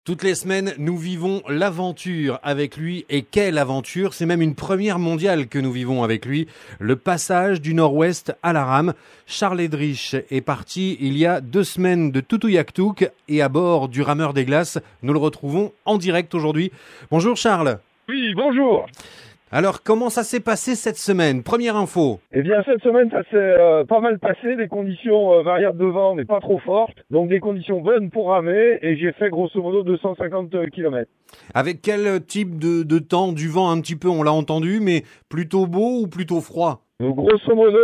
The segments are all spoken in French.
Toutes les semaines, nous vivons l'aventure avec lui. Et quelle aventure! C'est même une première mondiale que nous vivons avec lui. Le passage du Nord-Ouest à la rame. Charles Edrich est parti il y a 2 semaines de Toutouyaktouk et à bord du rameur des glaces. Nous le retrouvons en direct aujourd'hui. Bonjour Charles. Oui, bonjour. Alors, comment ça s'est passé cette semaine? Première info. Eh bien, cette semaine, ça s'est pas mal passé. Des conditions variables de vent, mais pas trop fortes. Donc, des conditions bonnes pour ramer. Et j'ai fait grosso modo 250 km. Avec quel type de temps? Du vent un petit peu, on l'a entendu, mais plutôt beau ou plutôt froid? Donc, grosso modo,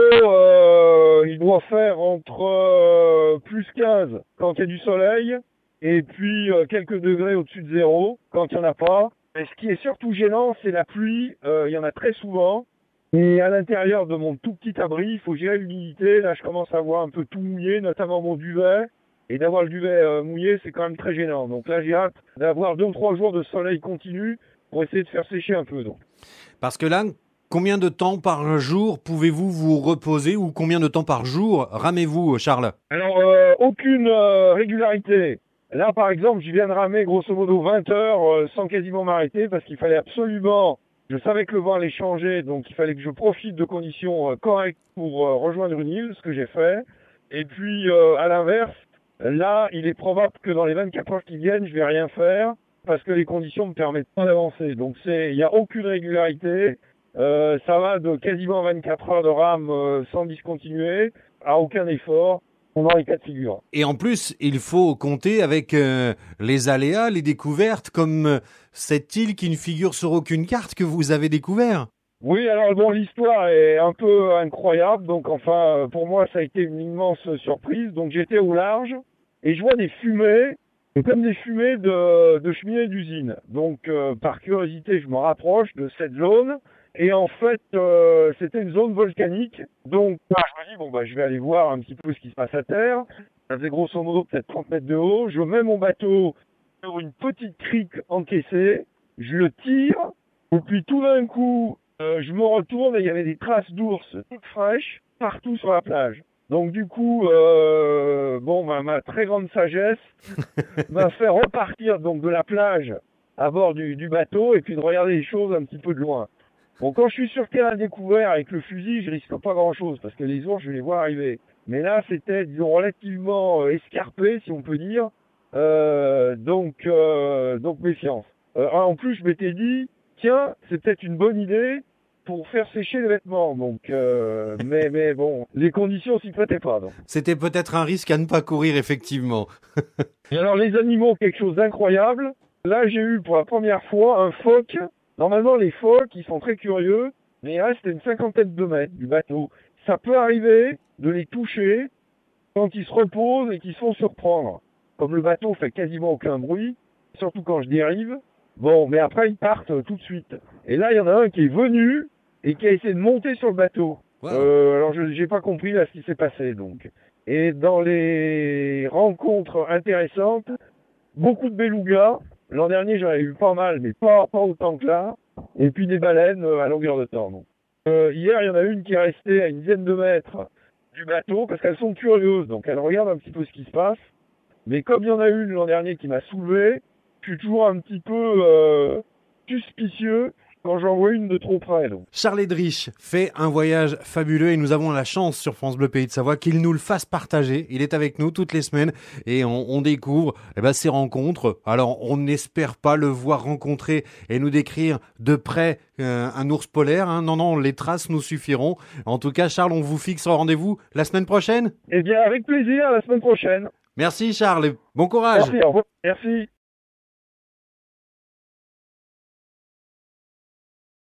il doit faire entre plus 15 quand il y a du soleil. Et puis, quelques degrés au-dessus de zéro quand il n'y en a pas. Et ce qui est surtout gênant, c'est la pluie. Il y en a très souvent. Et à l'intérieur de mon tout petit abri, il faut gérer l'humidité. Là, je commence à avoir un peu tout mouillé, notamment mon duvet. Et d'avoir le duvet mouillé, c'est quand même très gênant. Donc là, j'ai hâte d'avoir 2 ou 3 jours de soleil continu pour essayer de faire sécher un peu. Donc. Parce que là, combien de temps par jour pouvez-vous vous reposer ou combien de temps par jour ramez-vous, Charles? Alors, aucune régularité. Là, par exemple, je viens de ramer grosso modo 20 heures sans quasiment m'arrêter parce qu'il fallait absolument... Je savais que le vent allait changer, donc il fallait que je profite de conditions correctes pour rejoindre une île, ce que j'ai fait. Et puis, à l'inverse, là, il est probable que dans les 24 heures qui viennent, je vais rien faire parce que les conditions me permettent pas d'avancer. Donc, il n'y a aucune régularité. Ça va de quasiment 24 heures de rame sans discontinuer à aucun effort. On dans les cas de figure. Et en plus, il faut compter avec les aléas, les découvertes, comme cette île qui ne figure sur aucune carte que vous avez découvert. Oui, alors bon, l'histoire est un peu incroyable. Donc, enfin, pour moi, ça a été une immense surprise. Donc, j'étais au large et je vois des fumées, comme des fumées de cheminées d'usine. Donc, par curiosité, je me rapproche de cette zone. Et en fait, c'était une zone volcanique. Donc, je me dis, bon, je vais aller voir un petit peu ce qui se passe à terre. Ça faisait grosso modo peut-être 30 mètres de haut. Je mets mon bateau sur une petite crique encaissée. Je le tire. Et puis, tout d'un coup, je me retourne et il y avait des traces d'ours toutes fraîches partout sur la plage. Donc, du coup, ma très grande sagesse m'a fait repartir donc de la plage à bord du bateau et puis de regarder les choses un petit peu de loin. Bon, quand je suis sur terrain découvert avec le fusil, je risque pas grand-chose parce que les ours, je les vois arriver. Mais là, c'était, disons, relativement escarpé, si on peut dire. Donc méfiance. En plus, je m'étais dit, tiens, c'est peut-être une bonne idée pour faire sécher les vêtements. Donc, mais bon, les conditions s'y prêtaient pas. Donc. C'était peut-être un risque à ne pas courir, effectivement. Et alors, les animaux, quelque chose d'incroyable. Là, j'ai eu pour la première fois un phoque. Normalement, les phoques, ils sont très curieux, mais il reste une 50aine de mètres du bateau. Ça peut arriver de les toucher quand ils se reposent et qu'ils se font surprendre. Comme le bateau fait quasiment aucun bruit, surtout quand je dérive. Bon, mais après, ils partent tout de suite. Et là, il y en a un qui est venu et qui a essayé de monter sur le bateau. Wow. Alors, je n'ai pas compris là ce qui s'est passé, donc. Et dans les rencontres intéressantes, beaucoup de belugas. L'an dernier, j'en ai eu pas mal, mais pas autant que là. Et puis des baleines à longueur de temps. Donc. Hier, il y en a une qui est restée à une dizaine de mètres du bateau parce qu'elles sont curieuses. Donc elles regardent un petit peu ce qui se passe. Mais comme il y en a une l'an dernier qui m'a soulevé, je suis toujours un petit peu suspicieux quand j'en vois une de trop près. Donc. Charles Edrich fait un voyage fabuleux et nous avons la chance sur France Bleu Pays de Savoie qu'il nous le fasse partager. Il est avec nous toutes les semaines et on découvre ces rencontres. Alors on n'espère pas le voir rencontrer et nous décrire de près un ours polaire. Hein. Non, les traces nous suffiront. En tout cas, Charles, on vous fixe rendez-vous la semaine prochaine? Eh bien, avec plaisir, la semaine prochaine. Merci Charles et bon courage. Merci, au revoir. Merci.